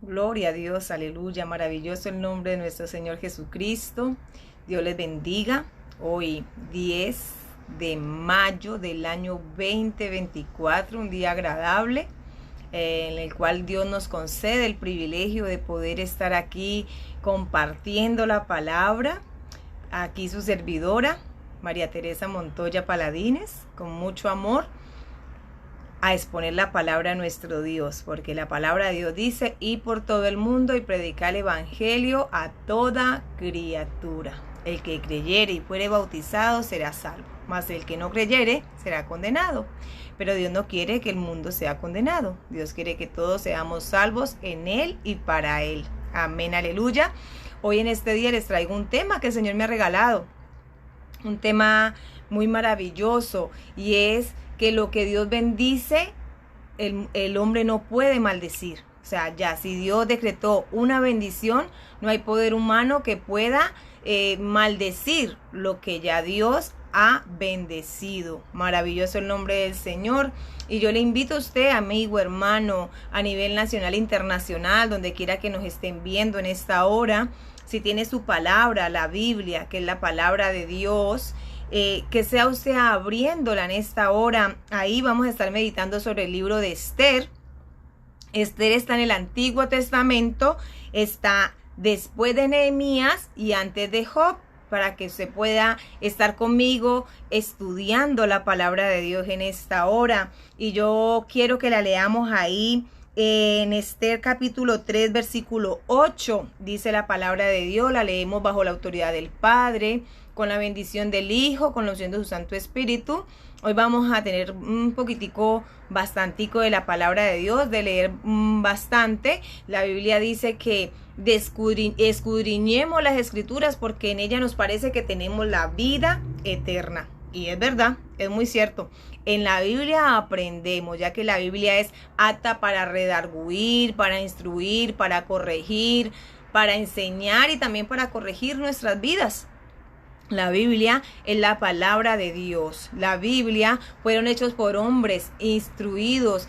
Gloria a Dios, aleluya, maravilloso el nombre de nuestro Señor Jesucristo. Dios les bendiga. Hoy 10 de mayo del año 2024, un día agradable en el cual Dios nos concede el privilegio de poder estar aquí compartiendo la palabra. Aquí su servidora, María Teresa Montoya Paladines, con mucho amor, a exponer la palabra de nuestro Dios, porque la palabra de Dios dice: y por todo el mundo y predicar el evangelio a toda criatura. El que creyere y fuere bautizado será salvo, mas el que no creyere será condenado. Pero Dios no quiere que el mundo sea condenado. Dios quiere que todos seamos salvos en Él y para Él. Amén, aleluya. Hoy en este día les traigo un tema que el Señor me ha regalado. Un tema muy maravilloso, y es que lo que Dios bendice, el hombre no puede maldecir. O sea, ya si Dios decretó una bendición, no hay poder humano que pueda maldecir lo que ya Dios ha bendecido. Maravilloso el nombre del Señor. Y yo le invito a usted, amigo, hermano, a nivel nacional e internacional, donde quiera que nos estén viendo en esta hora, si tiene su palabra, la Biblia, que es la palabra de Dios, que sea usted abriéndola en esta hora. Ahí vamos a estar meditando sobre el libro de Esther. Esther está en el Antiguo Testamento, está después de Nehemías y antes de Job, para que se pueda estar conmigo estudiando la palabra de Dios en esta hora. Y yo quiero que la leamos ahí en Esther capítulo 3 versículo 8. Dice la palabra de Dios, la leemos bajo la autoridad del Padre, con la bendición del Hijo, con la unción de su Santo Espíritu. Hoy vamos a tener un poquitico, bastantico de la palabra de Dios, de leer bastante. La Biblia dice que escudriñemos las Escrituras, porque en ella nos parece que tenemos la vida eterna. Y es verdad, es muy cierto. En la Biblia aprendemos, ya que la Biblia es apta para redarguir, para instruir, para corregir, para enseñar y también para corregir nuestras vidas. La Biblia es la palabra de Dios. La Biblia fueron hechos por hombres instruidos,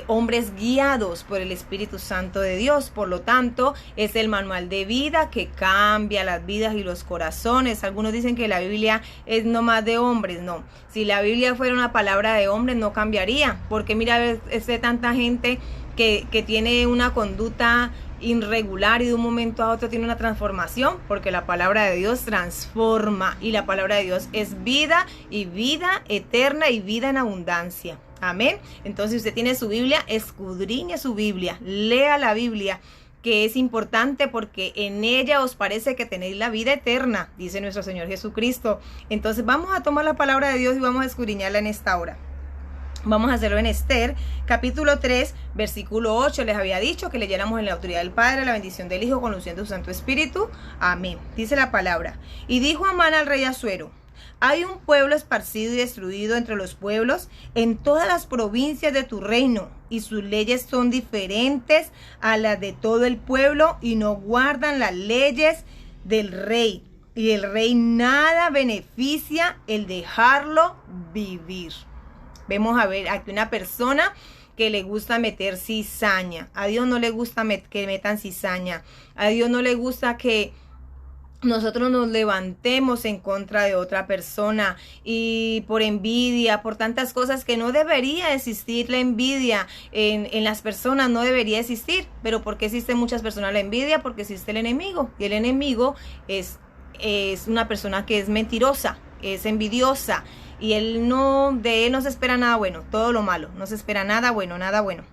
hombres guiados por el Espíritu Santo de Dios. Por lo tanto, es el manual de vida que cambia las vidas y los corazones. Algunos dicen que la Biblia es nomás de hombres. No, si la Biblia fuera una palabra de hombres, no cambiaría. Porque mira, es de tanta gente que tiene una conducta irregular y de un momento a otro tiene una transformación, porque la palabra de Dios transforma, y la palabra de Dios es vida, y vida eterna, y vida en abundancia. Amén. Entonces, si usted tiene su Biblia, escudriñe su Biblia, lea la Biblia, que es importante, porque en ella os parece que tenéis la vida eterna, dice nuestro Señor Jesucristo. Entonces vamos a tomar la palabra de Dios y vamos a escudriñarla en esta hora. Vamos a hacerlo en Esther, capítulo 3, versículo 8. Les había dicho que leyéramos en la autoridad del Padre, la bendición del Hijo, con la unción de su Santo Espíritu. Amén. Dice la palabra: y dijo Amán al rey Asuero: hay un pueblo esparcido y destruido entre los pueblos en todas las provincias de tu reino, y sus leyes son diferentes a las de todo el pueblo, y no guardan las leyes del rey. Y el rey nada beneficia el dejarlo vivir. Vemos a ver aquí una persona que le gusta meter cizaña. A Dios no le gusta que metan cizaña. A Dios no le gusta que nosotros nos levantemos en contra de otra persona, y por envidia, por tantas cosas que no debería existir. La envidia en las personas no debería existir. Pero ¿por qué existen muchas personas la envidia? Porque existe el enemigo, y el enemigo es una persona que es mentirosa, es envidiosa, y de él no se espera nada bueno, todo lo malo, no se espera nada bueno, nada bueno.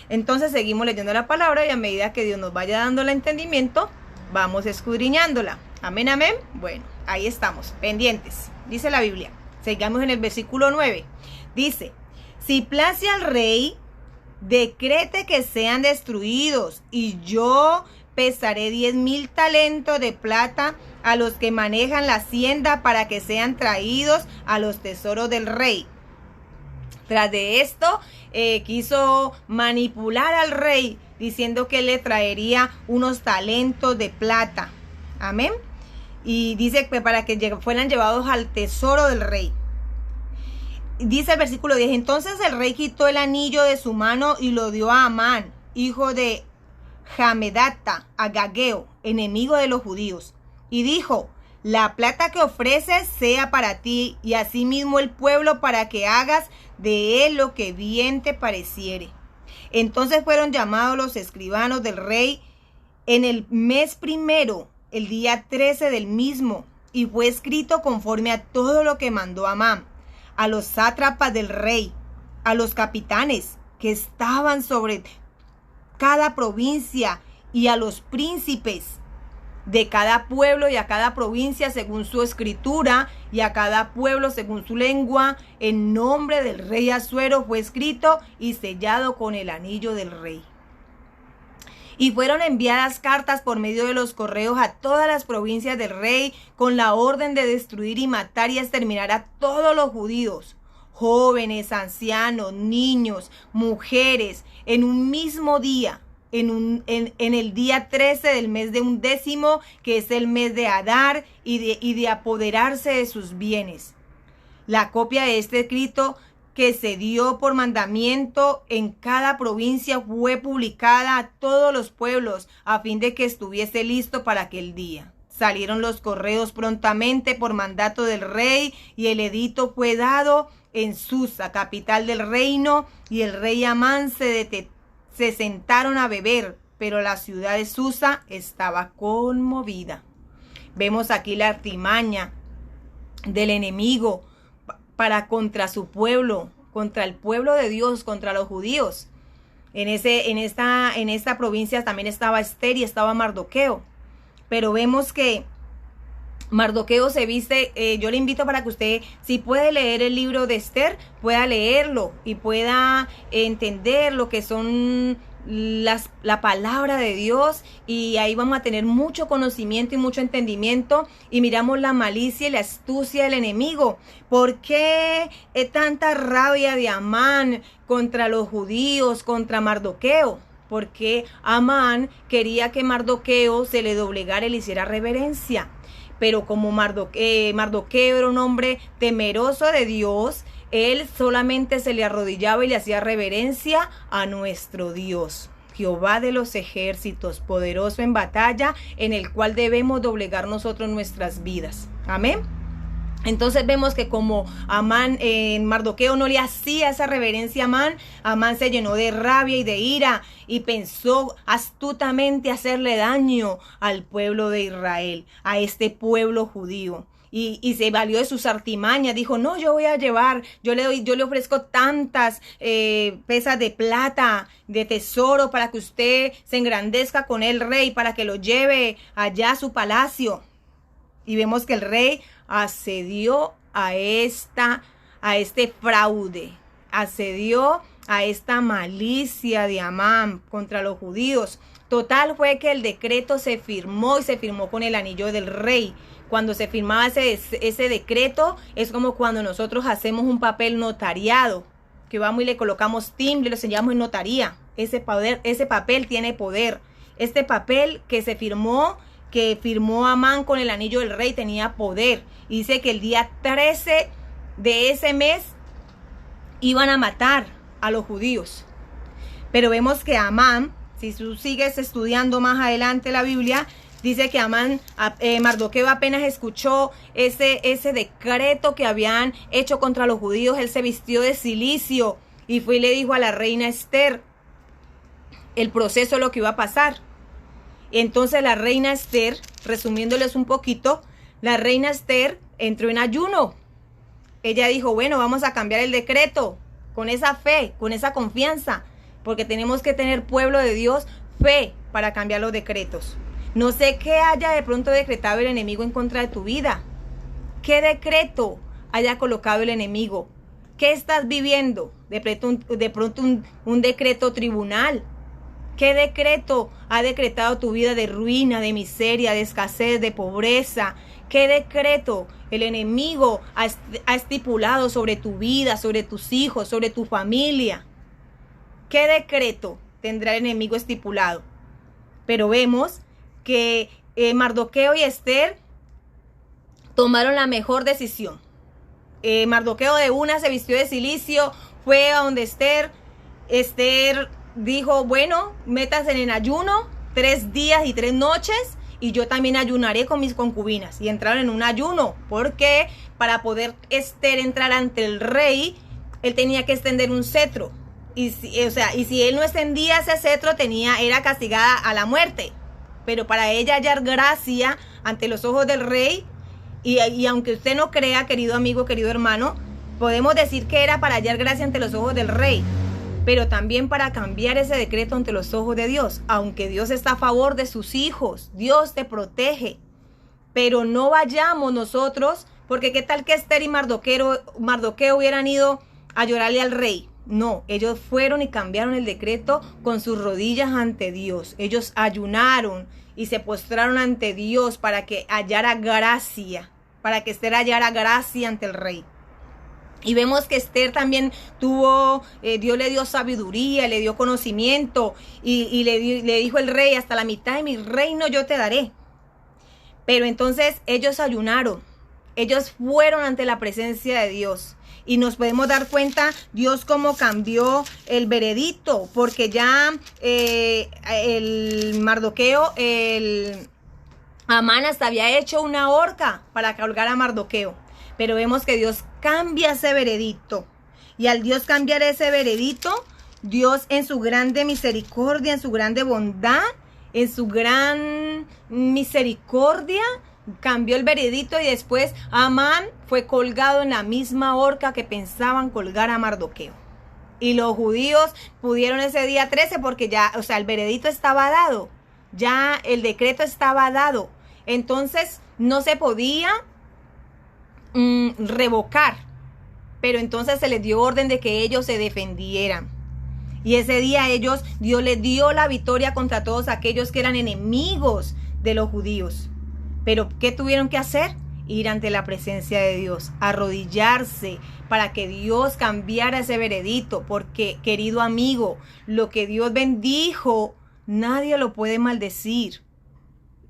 Entonces seguimos leyendo la palabra, y a medida que Dios nos vaya dando el entendimiento, vamos escudriñándola. Amén, amén. Bueno, ahí estamos, pendientes. Dice la Biblia, sigamos en el versículo 9. Dice: si place al rey, decrete que sean destruidos, y yo pesaré 10,000 talentos de plata a los que manejan la hacienda, para que sean traídos a los tesoros del rey. Tras de esto, quiso manipular al rey, diciendo que le traería unos talentos de plata. Amén. Y dice que para que fueran llevados al tesoro del rey. Dice el versículo 10: entonces el rey quitó el anillo de su mano y lo dio a Amán, hijo de Hamedata, Agageo, enemigo de los judíos, y dijo: la plata que ofreces sea para ti, y asimismo el pueblo, para que hagas de él lo que bien te pareciere. Entonces fueron llamados los escribanos del rey en el mes primero, el día 13 del mismo, y fue escrito conforme a todo lo que mandó Amán, a los sátrapas del rey, a los capitanes que estaban sobre cada provincia, y a los príncipes de cada pueblo y a cada provincia según su escritura, y a cada pueblo según su lengua. En nombre del rey Asuero fue escrito y sellado con el anillo del rey. Y fueron enviadas cartas por medio de los correos a todas las provincias del rey, con la orden de destruir y matar y exterminar a todos los judíos, jóvenes, ancianos, niños, mujeres, en un mismo día, en el día 13 del mes de 11, que es el mes de Adar, y de apoderarse de sus bienes. La copia de este escrito, que se dio por mandamiento en cada provincia, fue publicada a todos los pueblos, a fin de que estuviese listo para aquel día. Salieron los correos prontamente por mandato del rey, y el edicto fue dado en Susa, capital del reino, y el rey Amán se sentaron a beber, pero la ciudad de Susa estaba conmovida. Vemos aquí la artimaña del enemigo para contra su pueblo, contra el pueblo de Dios, contra los judíos. En esta provincia también estaba Ester y estaba Mardoqueo. Pero vemos que Mardoqueo se viste, yo le invito para que usted, si puede leer el libro de Ester, pueda leerlo y pueda entender lo que son la palabra de Dios, y ahí vamos a tener mucho conocimiento y mucho entendimiento, y miramos la malicia y la astucia del enemigo. ¿Por qué tanta rabia de Amán contra los judíos, contra Mardoqueo? Porque Amán quería que Mardoqueo se le doblegara y le hiciera reverencia. Pero como Mardoqueo era un hombre temeroso de Dios, él solamente se le arrodillaba y le hacía reverencia a nuestro Dios, Jehová de los ejércitos, poderoso en batalla, en el cual debemos doblegar nosotros nuestras vidas. Amén. Entonces vemos que como Mardoqueo no le hacía esa reverencia a Amán se llenó de rabia y de ira, y pensó astutamente hacerle daño al pueblo de Israel, a este pueblo judío. Y se valió de sus artimañas. Dijo: no, yo voy a llevar, yo le ofrezco tantas pesas de plata, de tesoro, para que usted se engrandezca con el rey, para que lo lleve allá a su palacio. Y vemos que el rey accedió a este fraude, accedió a esta malicia de Amán contra los judíos. Total fue que el decreto se firmó, y se firmó con el anillo del rey. Cuando se firmaba ese decreto, es como cuando nosotros hacemos un papel notariado, que vamos y le colocamos timbre y lo sellamos en notaría. Ese papel tiene poder. Este papel que firmó Amán con el anillo del rey, tenía poder. Y dice que el día 13 de ese mes iban a matar a los judíos. Pero vemos que Amán, si tú sigues estudiando más adelante la Biblia, dice que Mardoqueo apenas escuchó ese decreto que habían hecho contra los judíos, él se vistió de cilicio y fue y le dijo a la reina Ester el proceso, lo que iba a pasar. Entonces la reina Ester, resumiéndoles un poquito, la reina Ester entró en ayuno. Ella dijo: bueno, vamos a cambiar el decreto, con esa fe, con esa confianza, porque tenemos que tener, pueblo de Dios, fe para cambiar los decretos. No sé qué haya de pronto decretado el enemigo en contra de tu vida. ¿Qué decreto haya colocado el enemigo? ¿Qué estás viviendo? De pronto un decreto tribunal. ¿Qué decreto ha decretado tu vida de ruina, de miseria, de escasez, de pobreza? ¿Qué decreto el enemigo ha estipulado sobre tu vida, sobre tus hijos, sobre tu familia? ¿Qué decreto tendrá el enemigo estipulado? Pero vemos que Mardoqueo y Ester tomaron la mejor decisión. Mardoqueo de una se vistió de cilicio, fue a donde Ester. Esther dijo: bueno, métase en ayuno, 3 días y 3 noches y yo también ayunaré con mis concubinas. Y entraron en un ayuno, porque para poder Esther entrar ante el rey, él tenía que extender un cetro. Y si él no extendía ese cetro, era castigada a la muerte. Pero para ella hallar gracia ante los ojos del rey, y aunque usted no crea, querido amigo, querido hermano, podemos decir que era para hallar gracia ante los ojos del rey, pero también para cambiar ese decreto ante los ojos de Dios. Aunque Dios está a favor de sus hijos, Dios te protege, pero no vayamos nosotros, porque qué tal que Esther y Mardoqueo hubieran ido a llorarle al rey. No, ellos fueron y cambiaron el decreto con sus rodillas ante Dios. Ellos ayunaron y se postraron ante Dios para que hallara gracia, para que Esther hallara gracia ante el rey. Y vemos que Esther también Dios le dio sabiduría, le dio conocimiento y le dijo el rey: hasta la mitad de mi reino yo te daré. Pero entonces ellos ayunaron, ellos fueron ante la presencia de Dios. Y nos podemos dar cuenta Dios cómo cambió el veredicto, porque ya el Mardoqueo, Amán hasta había hecho una horca para colgar a Mardoqueo. Pero vemos que Dios cambia ese veredicto. Y al Dios cambiar ese veredicto, Dios en su grande misericordia, en su grande bondad, en su gran misericordia, cambió el veredicto, y después Amán fue colgado en la misma horca que pensaban colgar a Mardoqueo. Y los judíos pudieron ese día 13 porque ya, el veredicto estaba dado. Ya el decreto estaba dado. Entonces no se podía revocar. Pero entonces se les dio orden de que ellos se defendieran. Y ese día Dios les dio la victoria contra todos aquellos que eran enemigos de los judíos. Pero ¿qué tuvieron que hacer? Ir ante la presencia de Dios, arrodillarse para que Dios cambiara ese veredicto. Porque, querido amigo, lo que Dios bendijo, nadie lo puede maldecir.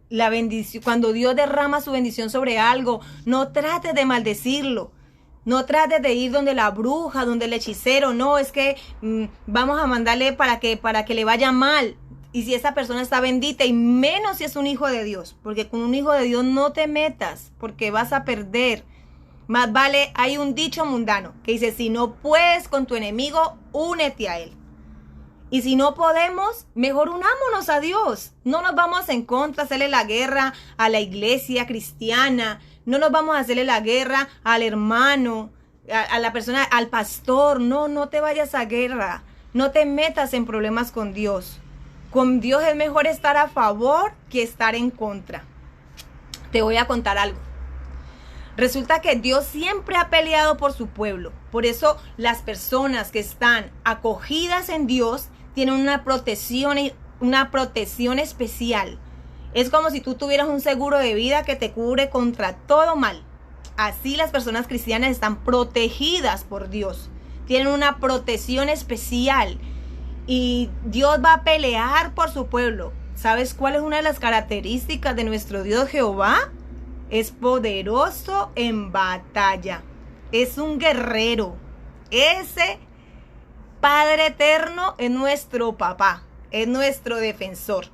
La bendición, cuando Dios derrama su bendición sobre algo, no trates de maldecirlo. No trates de ir donde la bruja, donde el hechicero. No, es que vamos a mandarle para que le vaya mal. Y si esa persona está bendita, y menos si es un hijo de Dios, porque con un hijo de Dios no te metas, porque vas a perder. Más vale, hay un dicho mundano que dice: si no puedes con tu enemigo, únete a él. Y si no podemos, mejor unámonos a Dios. No nos vamos en contra a hacerle la guerra a la iglesia cristiana. No nos vamos a hacerle la guerra al hermano, a la persona, al pastor. No te vayas a guerra. No te metas en problemas con Dios. Con Dios es mejor estar a favor que estar en contra. Te voy a contar algo. Resulta que Dios siempre ha peleado por su pueblo. Por eso las personas que están acogidas en Dios tienen una protección especial. Es como si tú tuvieras un seguro de vida que te cubre contra todo mal. Así las personas cristianas están protegidas por Dios. Tienen una protección especial. Y Dios va a pelear por su pueblo. ¿Sabes cuál es una de las características de nuestro Dios Jehová? Es poderoso en batalla. Es un guerrero. Ese Padre eterno es nuestro papá. Es nuestro defensor.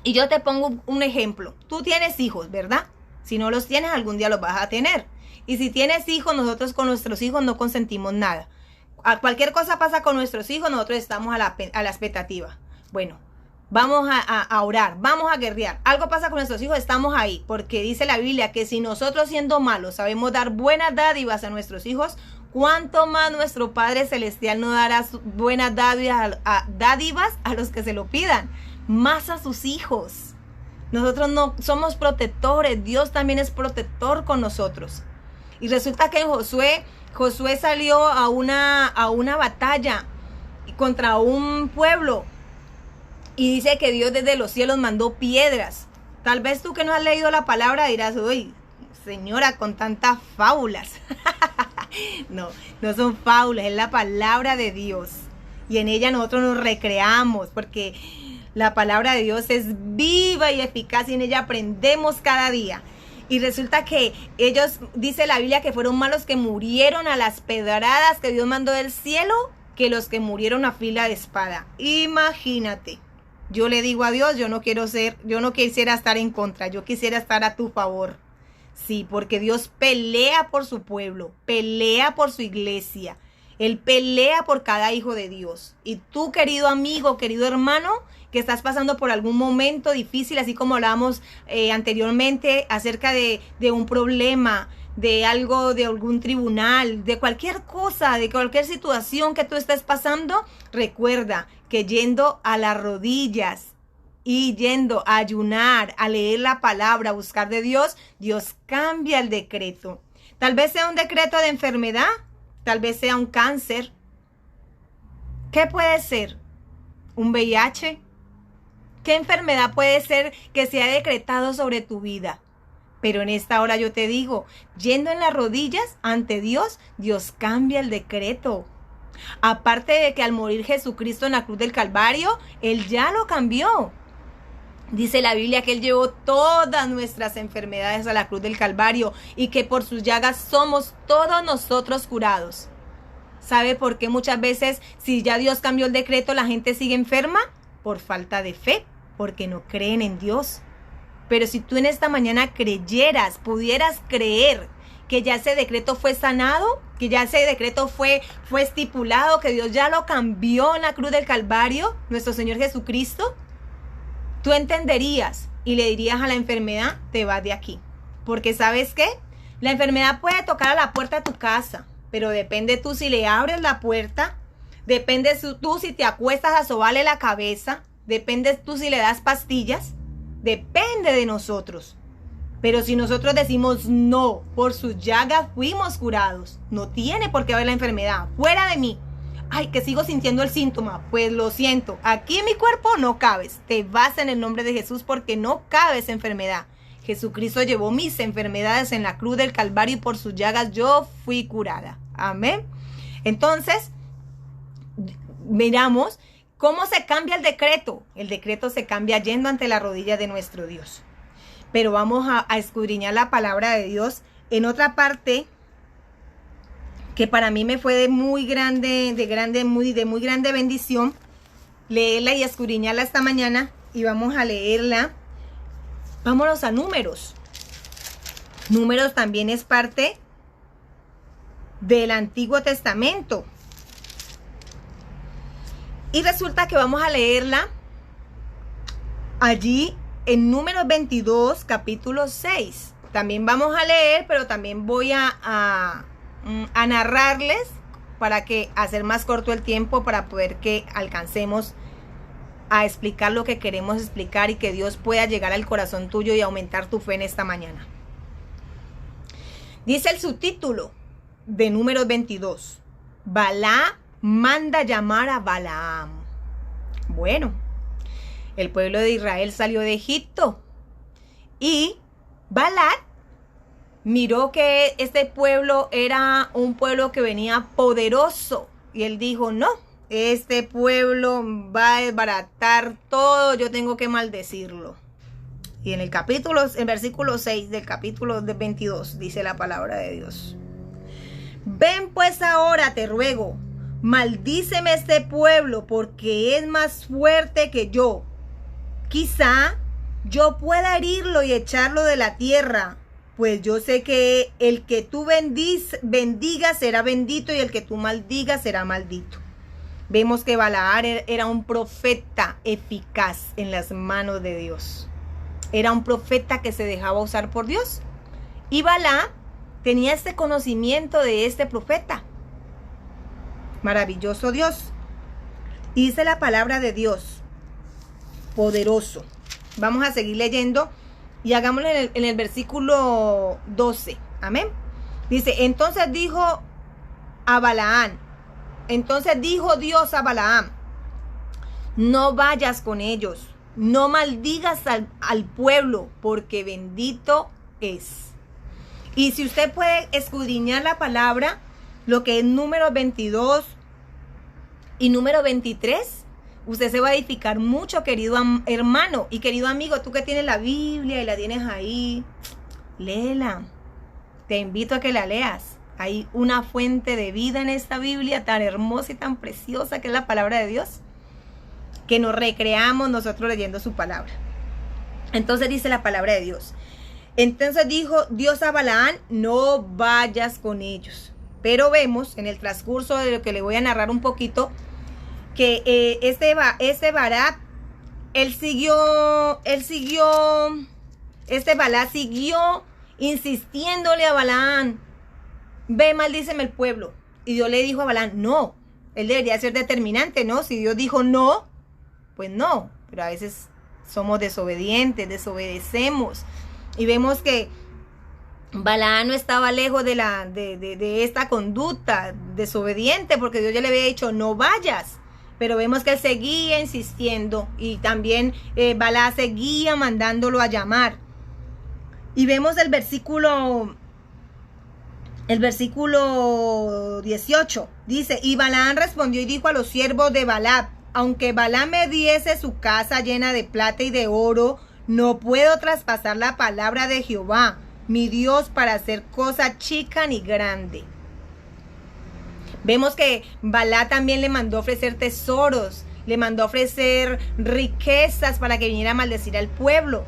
Y yo te pongo un ejemplo. Tú tienes hijos, ¿verdad? Si no los tienes, algún día los vas a tener. Y si tienes hijos, nosotros con nuestros hijos no consentimos nada. A cualquier cosa pasa con nuestros hijos, nosotros estamos a la expectativa. Bueno, vamos a orar, vamos a guerrear. Algo pasa con nuestros hijos, estamos ahí. Porque dice la Biblia que si nosotros, siendo malos, sabemos dar buenas dádivas a nuestros hijos, ¿cuánto más nuestro Padre Celestial nos dará buenas dádivas a los que se lo pidan? Más a sus hijos. Nosotros no somos protectores, Dios también es protector con nosotros. Y resulta que en Josué salió a una batalla contra un pueblo, y dice que Dios desde los cielos mandó piedras. Tal vez tú que no has leído la palabra dirás: uy, señora, con tantas fábulas. No son fábulas, es la palabra de Dios. Y en ella nosotros nos recreamos, porque la palabra de Dios es viva y eficaz, y en ella aprendemos cada día. Y resulta que ellos, dice la Biblia, que fueron más los que murieron a las pedradas que Dios mandó del cielo que los que murieron a fila de espada. Imagínate. Yo le digo a Dios, yo no quisiera estar en contra, yo quisiera estar a tu favor. Sí, porque Dios pelea por su pueblo, pelea por su iglesia. Él pelea por cada hijo de Dios. Y tú, querido amigo, querido hermano, que estás pasando por algún momento difícil, así como hablábamos anteriormente acerca de un problema, de algo, de algún tribunal, de cualquier cosa, de cualquier situación que tú estés pasando, recuerda que yendo a las rodillas y yendo a ayunar, a leer la palabra, a buscar de Dios, Dios cambia el decreto. Tal vez sea un decreto de enfermedad, tal vez sea un cáncer. ¿Qué puede ser? ¿Un VIH? ¿Qué enfermedad puede ser que se ha decretado sobre tu vida? Pero en esta hora yo te digo, yendo en las rodillas ante Dios, Dios cambia el decreto. Aparte de que al morir Jesucristo en la cruz del Calvario, Él ya lo cambió. Dice la Biblia que Él llevó todas nuestras enfermedades a la cruz del Calvario y que por sus llagas somos todos nosotros curados. ¿Sabe por qué muchas veces, si ya Dios cambió el decreto, la gente sigue enferma? Por falta de fe, porque no creen en Dios. Pero si tú en esta mañana creyeras, pudieras creer que ya ese decreto fue sanado, que ya ese decreto fue estipulado, que Dios ya lo cambió en la cruz del Calvario, nuestro Señor Jesucristo, tú entenderías y le dirías a la enfermedad, te vas de aquí. Porque ¿sabes qué? La enfermedad puede tocar a la puerta de tu casa, pero depende tú si le abres la puerta, depende tú si te acuestas a sobarle la cabeza, depende tú si le das pastillas, depende de nosotros. Pero si nosotros decimos no, por sus llagas fuimos curados, no tiene por qué haber la enfermedad, fuera de mí. Ay, que sigo sintiendo el síntoma, pues lo siento, aquí en mi cuerpo no cabes, te vas en el nombre de Jesús porque no cabes enfermedad. Jesucristo llevó mis enfermedades en la cruz del Calvario y por sus llagas yo fui curada. Amén. Entonces, miramos cómo se cambia el decreto. El decreto se cambia yendo ante la rodilla de nuestro Dios. Pero vamos a escudriñar la palabra de Dios en otra parte que para mí me fue de muy grande bendición leerla y escudriñarla esta mañana, y vamos a leerla. Vámonos a Números. Números también es parte del Antiguo Testamento. Y resulta que vamos a leerla allí en Números 22, capítulo 6. También vamos a leer, pero también voy a narrarles para que hacer más corto el tiempo, para poder que alcancemos a explicar lo que queremos explicar y que Dios pueda llegar al corazón tuyo y aumentar tu fe en esta mañana. Dice el subtítulo de Números 22: Balaam manda llamar a Balaam. Bueno, el pueblo de Israel salió de Egipto y Balaam miró que este pueblo era un pueblo que venía poderoso y él dijo, no, este pueblo va a desbaratar todo, yo tengo que maldecirlo. Y en el versículo 6 del capítulo 22 dice la palabra de Dios: ven pues ahora, te ruego, maldíceme este pueblo, porque es más fuerte que yo. Quizá yo pueda herirlo y echarlo de la tierra, pues yo sé que el que tú bendigas será bendito y el que tú maldigas será maldito. Vemos que Balaam era un profeta eficaz en las manos de Dios. Era un profeta que se dejaba usar por Dios. Y Balaam tenía este conocimiento de este profeta. Maravilloso Dios. Y dice la palabra de Dios, poderoso. Vamos a seguir leyendo y hagámoslo en el versículo 12. Amén. Dice, entonces dijo Dios a Balaam, no vayas con ellos, no maldigas al pueblo, porque bendito es. Y si usted puede escudriñar la palabra, lo que es Número 22 y Número 23, usted se va a edificar mucho, querido hermano y querido amigo. Tú que tienes la Biblia y la tienes ahí, léela. Te invito a que la leas. Hay una fuente de vida en esta Biblia tan hermosa y tan preciosa que es la palabra de Dios, que nos recreamos nosotros leyendo su palabra. Entonces dice la palabra de Dios. Entonces dijo Dios a Balaam, no vayas con ellos. Pero vemos en el transcurso de lo que le voy a narrar un poquito, que Balac siguió insistiéndole a Balaam, ve, maldíceme el pueblo. Y Dios le dijo a Balaam, no, él debería ser determinante, ¿no? Si Dios dijo no, pues no, pero a veces somos desobedientes, desobedecemos. Y vemos que Balaam no estaba lejos de esta conducta desobediente, porque Dios ya le había dicho, no vayas. Pero vemos que él seguía insistiendo y también Balaam seguía mandándolo a llamar. Y vemos el versículo 18. Dice, y Balaam respondió y dijo a los siervos de Balac, aunque Balaam me diese su casa llena de plata y de oro, no puedo traspasar la palabra de Jehová, mi Dios, para hacer cosa chica ni grande. Vemos que Balac también le mandó ofrecer tesoros, le mandó ofrecer riquezas para que viniera a maldecir al pueblo.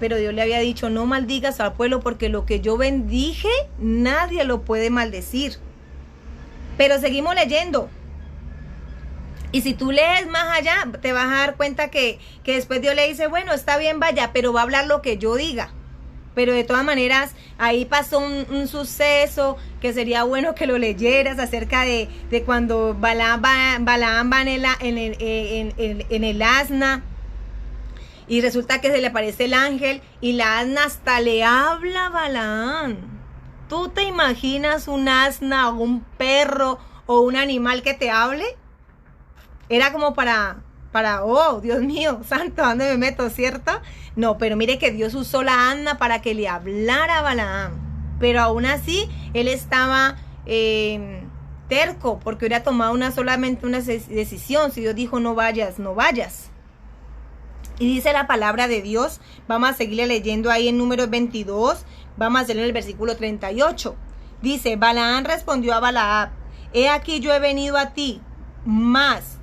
Pero Dios le había dicho, no maldigas al pueblo porque lo que yo bendije, nadie lo puede maldecir. Pero seguimos leyendo. Y si tú lees más allá, te vas a dar cuenta que después Dios le dice, bueno, está bien, vaya, pero va a hablar lo que yo diga. Pero de todas maneras, ahí pasó un suceso que sería bueno que lo leyeras acerca de cuando Balaam va en el asna. Y resulta que se le aparece el ángel y la asna hasta le habla a Balaam. ¿Tú te imaginas un asna o un perro o un animal que te hable? Era como para, oh, Dios mío, santo, ¿a dónde me meto, cierto? No, pero mire que Dios usó la asna para que le hablara a Balaam. Pero aún así, él estaba terco, porque hubiera tomado solamente una decisión. Si Dios dijo, no vayas, no vayas. Y dice la palabra de Dios, vamos a seguirle leyendo ahí en Números 22, vamos a hacerlo en el versículo 38. Dice, Balaam respondió a Balaam, he aquí yo he venido a ti, mas,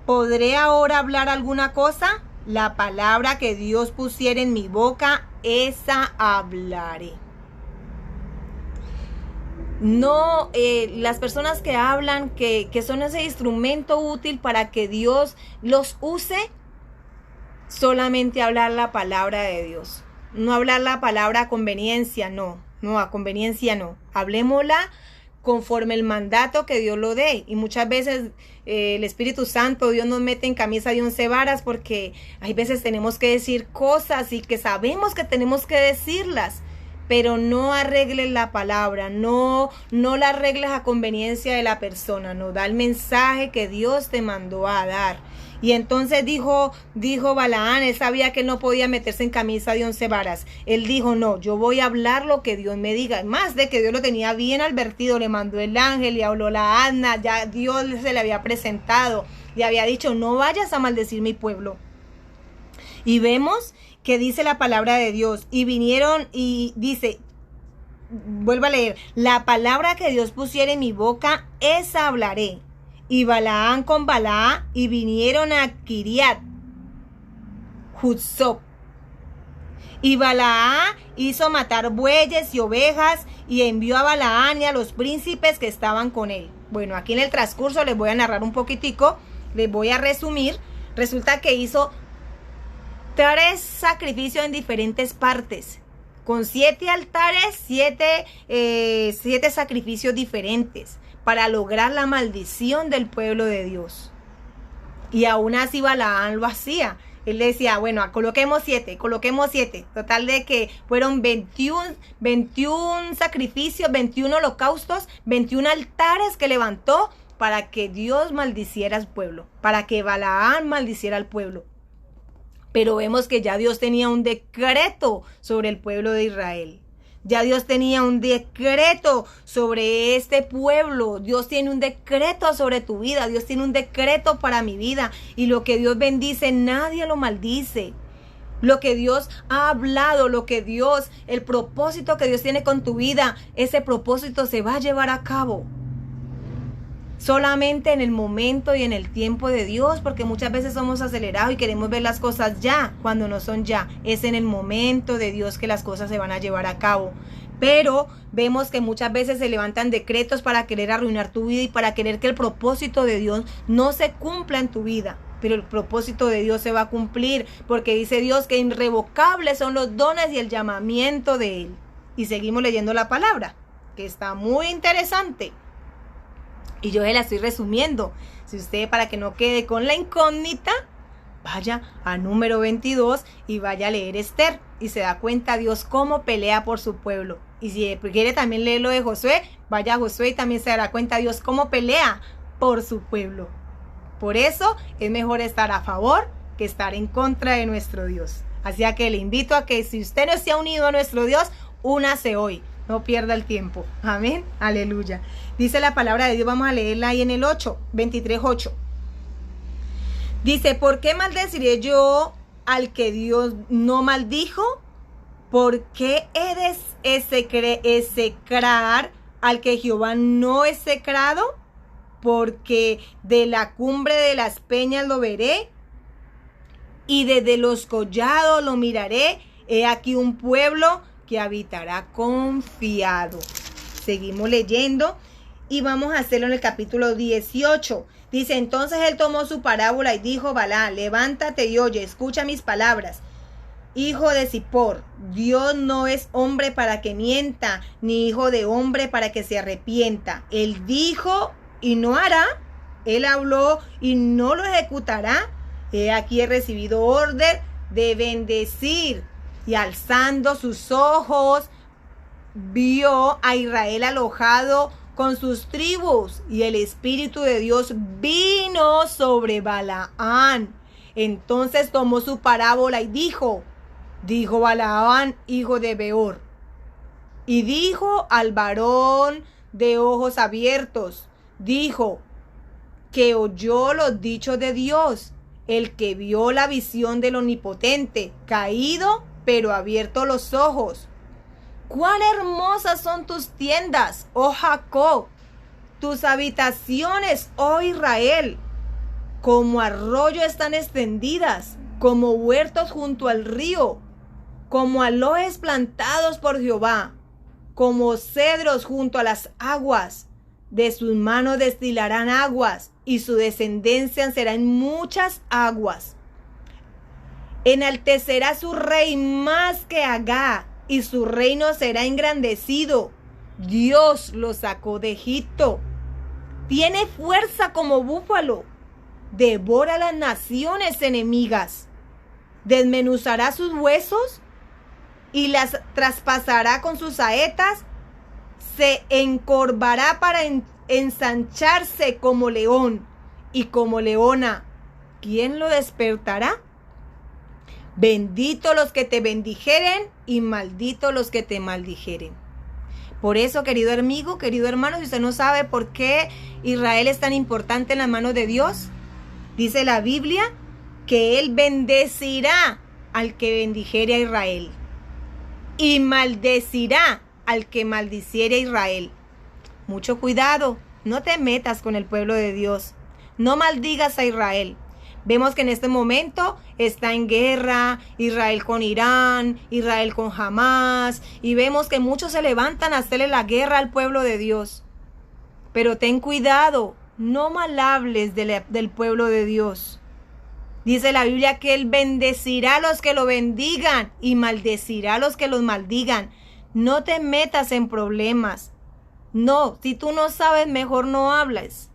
¿podré ahora hablar alguna cosa? La palabra que Dios pusiera en mi boca, esa hablaré. No, las personas que hablan, que son ese instrumento útil para que Dios los use, solamente hablar la palabra de Dios. No hablar la palabra a conveniencia, no, a conveniencia no. Hablemosla conforme el mandato que Dios lo dé. Y muchas veces el Espíritu Santo, Dios nos mete en camisa de 11 varas, porque hay veces tenemos que decir cosas y que sabemos que tenemos que decirlas, pero no arregles la palabra, no la arregles a conveniencia de la persona, no, da el mensaje que Dios te mandó a dar. Y entonces dijo Balaam, él sabía que él no podía meterse en camisa de 11 varas. Él dijo, no, yo voy a hablar lo que Dios me diga. Más de que Dios lo tenía bien advertido, le mandó el ángel, le habló la asna, ya Dios se le había presentado, le había dicho, no vayas a maldecir mi pueblo. Y vemos que dice la palabra de Dios, y vinieron y dice, vuelvo a leer, la palabra que Dios pusiera en mi boca, esa hablaré. Y Balaam con Balaam, y vinieron a Kiriat Hutzot. Y Balaam hizo matar bueyes y ovejas, y envió a Balaam y a los príncipes que estaban con él. Bueno, aquí en el transcurso les voy a narrar un poquitico, les voy a resumir. Resulta que hizo 3 sacrificios en diferentes partes, con 7 altares, 7 sacrificios diferentes, para lograr la maldición del pueblo de Dios. Y aún así Balaam lo hacía. Él decía, bueno, coloquemos 7. Total de que fueron 21 sacrificios, 21 holocaustos, 21 altares que levantó para que Dios maldiciera al pueblo, para que Balaam maldiciera al pueblo. Pero vemos que ya Dios tenía un decreto sobre el pueblo de Israel. Ya Dios tenía un decreto sobre este pueblo. Dios tiene un decreto sobre tu vida. Dios tiene un decreto para mi vida. Y lo que Dios bendice, nadie lo maldice. Lo que Dios ha hablado, el propósito que Dios tiene con tu vida, ese propósito se va a llevar a cabo. solamente en el momento y en el tiempo de Dios, porque muchas veces somos acelerados y queremos ver las cosas ya, cuando no son ya. Es en el momento de Dios que las cosas se van a llevar a cabo. Pero vemos que muchas veces se levantan decretos para querer arruinar tu vida y para querer que el propósito de Dios no se cumpla en tu vida. Pero el propósito de Dios se va a cumplir, porque dice Dios que irrevocables son los dones y el llamamiento de Él. Y seguimos leyendo la palabra, que está muy interesante. Y yo se la estoy resumiendo. Si usted, para que no quede con la incógnita, vaya a número 22 y vaya a leer Esther. Y se da cuenta Dios cómo pelea por su pueblo. Y si quiere también leer lo de Josué, vaya a Josué y también se dará cuenta Dios cómo pelea por su pueblo. Por eso es mejor estar a favor que estar en contra de nuestro Dios. Así que le invito a que si usted no se ha unido a nuestro Dios, únase hoy. No pierda el tiempo. Amén. Aleluya. Dice la palabra de Dios, vamos a leerla ahí en el 23:8. Dice, ¿por qué maldeciré yo al que Dios no maldijo? ¿Por qué he de execrar al que Jehová no execrado? Porque de la cumbre de las peñas lo veré y desde los collados lo miraré. He aquí un pueblo que habitará confiado. Seguimos leyendo y vamos a hacerlo en el capítulo 18. Dice, entonces él tomó su parábola y dijo, Balaam, levántate y oye, escucha mis palabras. Hijo de Zippor, Dios no es hombre para que mienta, ni hijo de hombre para que se arrepienta. Él dijo y no hará, él habló y no lo ejecutará. He aquí he recibido orden de bendecir. Y alzando sus ojos, vio a Israel alojado con sus tribus, y el Espíritu de Dios vino sobre Balaam. Entonces tomó su parábola y dijo Balaam, hijo de Beor, y dijo al varón de ojos abiertos, dijo, que oyó los dichos de Dios, el que vio la visión del Omnipotente, caído, pero abierto los ojos. ¡Cuán hermosas son tus tiendas, oh Jacob! Tus habitaciones, oh Israel. Como arroyo están extendidas, como huertos junto al río, como aloes plantados por Jehová, como cedros junto a las aguas. De sus manos destilarán aguas, y su descendencia será en muchas aguas. Enaltecerá su rey más que Agag, y su reino será engrandecido. Dios lo sacó de Egipto. Tiene fuerza como búfalo. Devora las naciones enemigas. Desmenuzará sus huesos y las traspasará con sus saetas. Se encorvará para ensancharse como león y como leona. ¿Quién lo despertará? Bendito los que te bendijeren y maldito los que te maldijeren. Por eso, querido amigo, querido hermano, si usted no sabe por qué Israel es tan importante en las manos de Dios, dice la Biblia que Él bendecirá al que bendijere a Israel y maldecirá al que maldiciere a Israel. Mucho cuidado, no te metas con el pueblo de Dios, no maldigas a Israel. Vemos que en este momento está en guerra Israel con Irán, Israel con Hamás, y vemos que muchos se levantan a hacerle la guerra al pueblo de Dios. Pero ten cuidado, no mal hables del pueblo de Dios. Dice la Biblia que Él bendecirá a los que lo bendigan y maldecirá a los que los maldigan. No te metas en problemas. No, si tú no sabes, mejor no hables.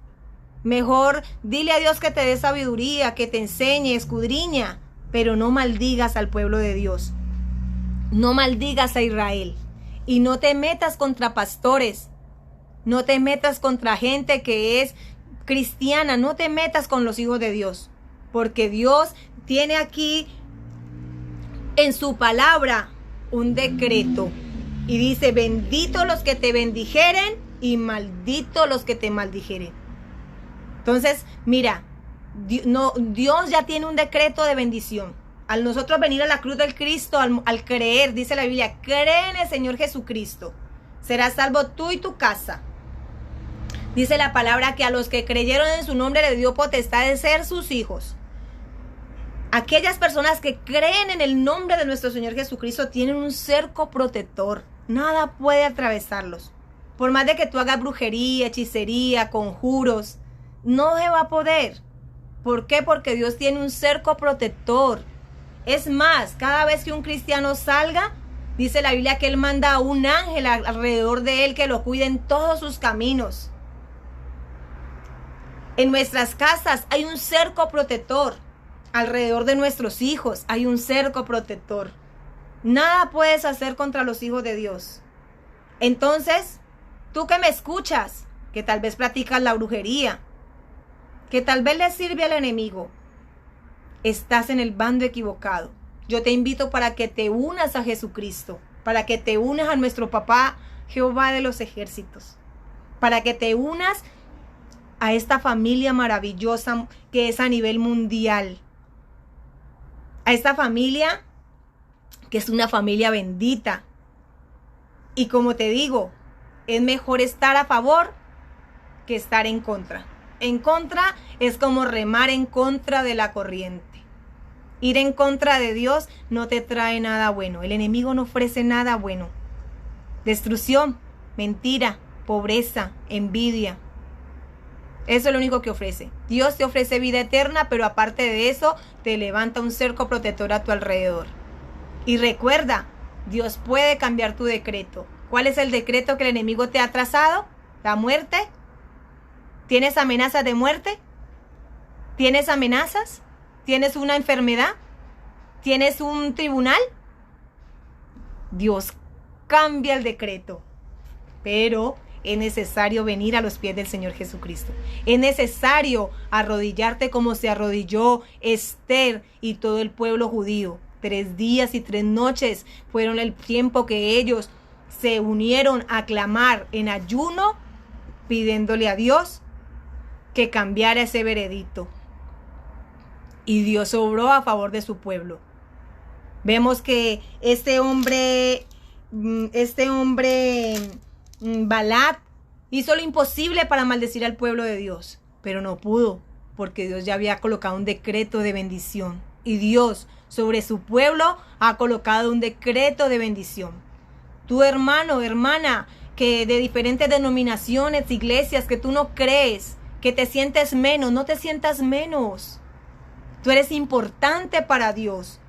Mejor dile a Dios que te dé sabiduría, que te enseñe, escudriña, pero no maldigas al pueblo de Dios. No maldigas a Israel. Y no te metas contra pastores. No te metas contra gente que es cristiana. No te metas con los hijos de Dios. Porque Dios tiene aquí en su palabra un decreto. Y dice, bendito los que te bendijeren y maldito los que te maldijeren. Entonces, mira, Dios ya tiene un decreto de bendición. Al nosotros venir a la cruz del Cristo, al creer, dice la Biblia, cree en el Señor Jesucristo. Serás salvo tú y tu casa. Dice la palabra que a los que creyeron en su nombre le dio potestad de ser sus hijos. Aquellas personas que creen en el nombre de nuestro Señor Jesucristo tienen un cerco protector. Nada puede atravesarlos. Por más de que tú hagas brujería, hechicería, conjuros, no se va a poder. ¿Por qué? Porque Dios tiene un cerco protector. Es más, cada vez que un cristiano salga, dice la Biblia que Él manda a un ángel alrededor de él que lo cuide en todos sus caminos. En nuestras casas hay un cerco protector. Alrededor de nuestros hijos hay un cerco protector. Nada puedes hacer contra los hijos de Dios. Entonces, tú que me escuchas, que tal vez practicas la brujería, que tal vez le sirve al enemigo, estás en el bando equivocado. Yo te invito para que te unas a Jesucristo, para que te unas a nuestro papá Jehová de los ejércitos, para que te unas a esta familia maravillosa que es a nivel mundial, a esta familia que es una familia bendita. Y como te digo, es mejor estar a favor que estar en contra. En contra es como remar en contra de la corriente. Ir en contra de Dios no te trae nada bueno. El enemigo no ofrece nada bueno. Destrucción, mentira, pobreza, envidia. Eso es lo único que ofrece. Dios te ofrece vida eterna, pero aparte de eso, te levanta un cerco protector a tu alrededor. Y recuerda, Dios puede cambiar tu decreto. ¿Cuál es el decreto que el enemigo te ha trazado? ¿La muerte? ¿Tienes amenazas de muerte? ¿Tienes amenazas? ¿Tienes una enfermedad? ¿Tienes un tribunal? Dios cambia el decreto, pero es necesario venir a los pies del Señor Jesucristo. Es necesario arrodillarte como se arrodilló Esther y todo el pueblo judío. 3 días y 3 noches fueron el tiempo que ellos se unieron a clamar en ayuno, pidiéndole a Dios que cambiara ese veredicto. Y Dios obró a favor de su pueblo. Vemos que este hombre Balac hizo lo imposible para maldecir al pueblo de Dios, pero no pudo, porque Dios ya había colocado un decreto de bendición. Y Dios sobre su pueblo ha colocado un decreto de bendición. Tu hermano, hermana, que de diferentes denominaciones, iglesias, que tú no crees, que te sientes menos, no te sientas menos. Tú eres importante para Dios.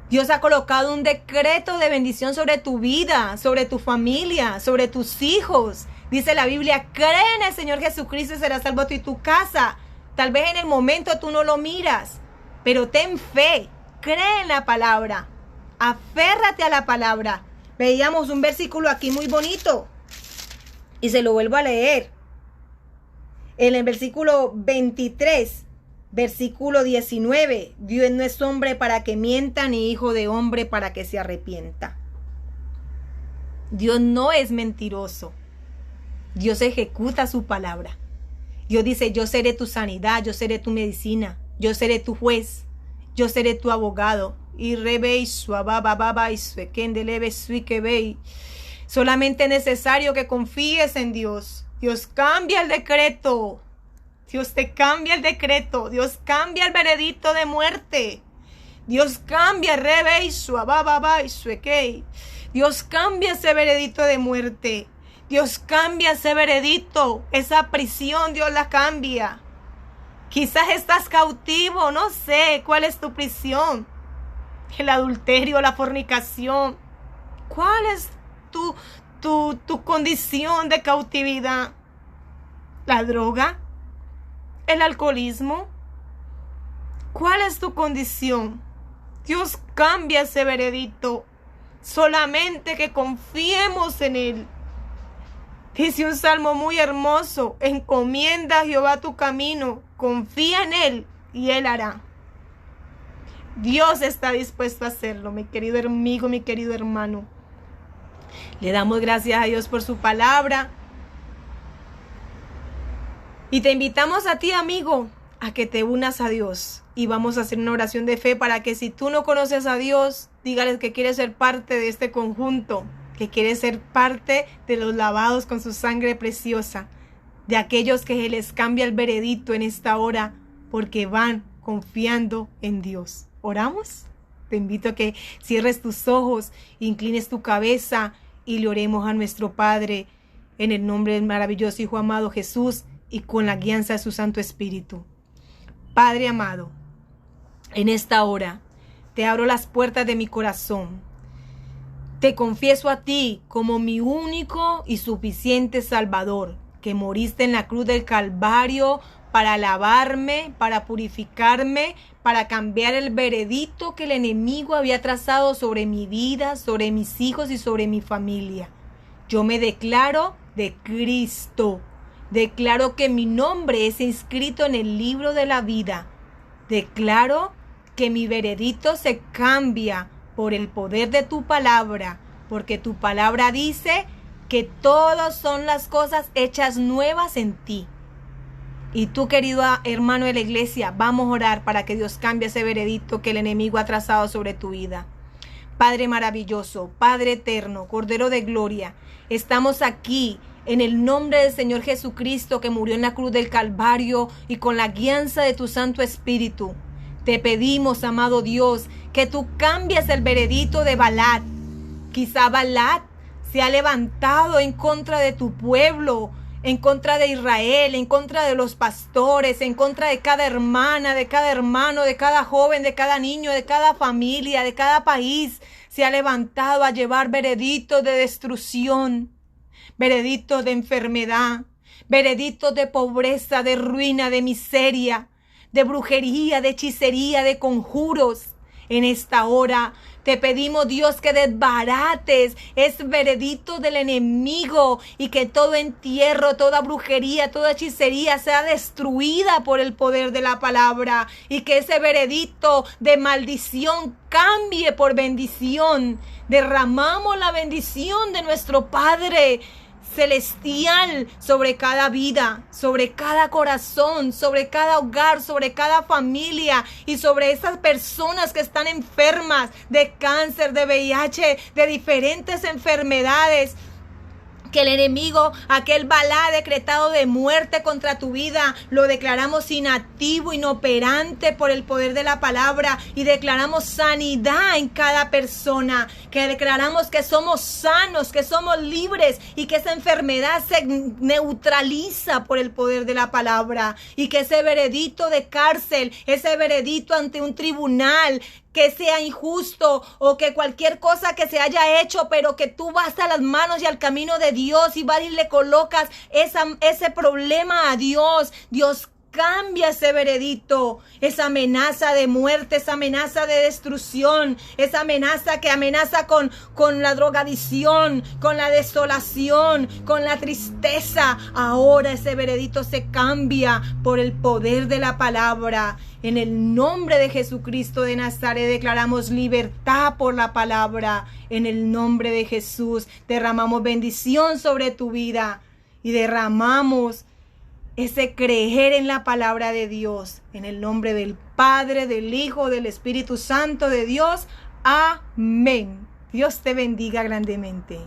Dios ha colocado un decreto de bendición sobre tu vida, sobre tu familia, sobre tus hijos. Dice la Biblia, cree en el Señor Jesucristo y serás salvo tú y tu casa. Tal vez en el momento tú no lo miras, pero ten fe, cree en la palabra, aférrate a la palabra. Veíamos un versículo aquí muy bonito y se lo vuelvo a leer. En el versículo 23. Versículo 19, Dios no es hombre para que mienta, ni hijo de hombre para que se arrepienta. Dios no es mentiroso. Dios ejecuta su palabra. Dios dice, yo seré tu sanidad, yo seré tu medicina, yo seré tu juez, yo seré tu abogado. Y solamente es necesario que confíes en Dios. Dios cambia el decreto. Dios te cambia el decreto. Dios cambia el veredicto de muerte. Dios cambia Dios cambia ese veredicto de muerte. Dios cambia ese veredicto. Esa prisión Dios la cambia. Quizás estás cautivo. No sé cuál es tu prisión. El adulterio, la fornicación. ¿Cuál es tu condición de cautividad? ¿La droga? ¿El alcoholismo? ¿Cuál es tu condición? Dios cambia ese veredicto. Solamente que confiemos en Él. Dice un salmo muy hermoso: encomienda a Jehová tu camino, confía en Él y Él hará. Dios está dispuesto a hacerlo, mi querido amigo, mi querido hermano. Le damos gracias a Dios por su palabra. Y te invitamos a ti, amigo, a que te unas a Dios. Y vamos a hacer una oración de fe para que si tú no conoces a Dios, dígales que quieres ser parte de este conjunto, que quieres ser parte de los lavados con su sangre preciosa. de aquellos que se les cambia el veredicto en esta hora porque van confiando en Dios. ¿Oramos? Te invito a que cierres tus ojos, inclines tu cabeza y le oremos a nuestro Padre en el nombre del maravilloso Hijo amado Jesús y con la guianza de su Santo Espíritu. Padre amado, en esta hora te abro las puertas de mi corazón. Te confieso a ti como mi único y suficiente Salvador, que moriste en la cruz del Calvario para lavarme, para purificarme, para cambiar el veredicto que el enemigo había trazado sobre mi vida, sobre mis hijos y sobre mi familia. Yo me declaro de Cristo. Declaro que mi nombre es inscrito en el libro de la vida. Declaro que mi veredicto se cambia por el poder de tu palabra, porque tu palabra dice que todas son las cosas hechas nuevas en ti. Y tú, querido hermano de la iglesia, vamos a orar para que Dios cambie ese veredicto que el enemigo ha trazado sobre tu vida. Padre maravilloso, Padre eterno, Cordero de gloria, estamos aquí en el nombre del Señor Jesucristo que murió en la cruz del Calvario y con la guianza de tu Santo Espíritu. Te pedimos, amado Dios, que tú cambies el veredicto de Balac. Quizá Balac se ha levantado en contra de tu pueblo, en contra de Israel, en contra de los pastores, en contra de cada hermana, de cada hermano, de cada joven, de cada niño, de cada familia, de cada país. Se ha levantado a llevar veredictos de destrucción, veredictos de enfermedad, veredictos de pobreza, de ruina, de miseria, de brujería, de hechicería, de conjuros. En esta hora te pedimos, Dios, que desbarates ese veredicto del enemigo y que todo entierro, toda brujería, toda hechicería sea destruida por el poder de la palabra y que ese veredicto de maldición cambie por bendición. Derramamos la bendición de nuestro Padre celestial sobre cada vida, sobre cada corazón, sobre cada hogar, sobre cada familia y sobre esas personas que están enfermas de cáncer, de VIH, de diferentes enfermedades. Que el enemigo, aquel Balac decretado de muerte contra tu vida, lo declaramos inactivo, inoperante por el poder de la palabra y declaramos sanidad en cada persona, que declaramos que somos sanos, que somos libres y que esa enfermedad se neutraliza por el poder de la palabra y que ese veredicto de cárcel, ese veredicto ante un tribunal, que sea injusto o que cualquier cosa que se haya hecho, pero que tú vas a las manos y al camino de Dios y vas y le colocas ese problema a Dios. Dios cambia ese veredicto, esa amenaza de muerte, esa amenaza de destrucción, esa amenaza que amenaza con la drogadicción, con la desolación, con la tristeza. Ahora ese veredicto se cambia por el poder de la palabra. En el nombre de Jesucristo de Nazaret declaramos libertad por la palabra. En el nombre de Jesús derramamos bendición sobre tu vida y derramamos ese creer en la palabra de Dios. En el nombre del Padre, del Hijo, del Espíritu Santo de Dios. Amén. Dios te bendiga grandemente.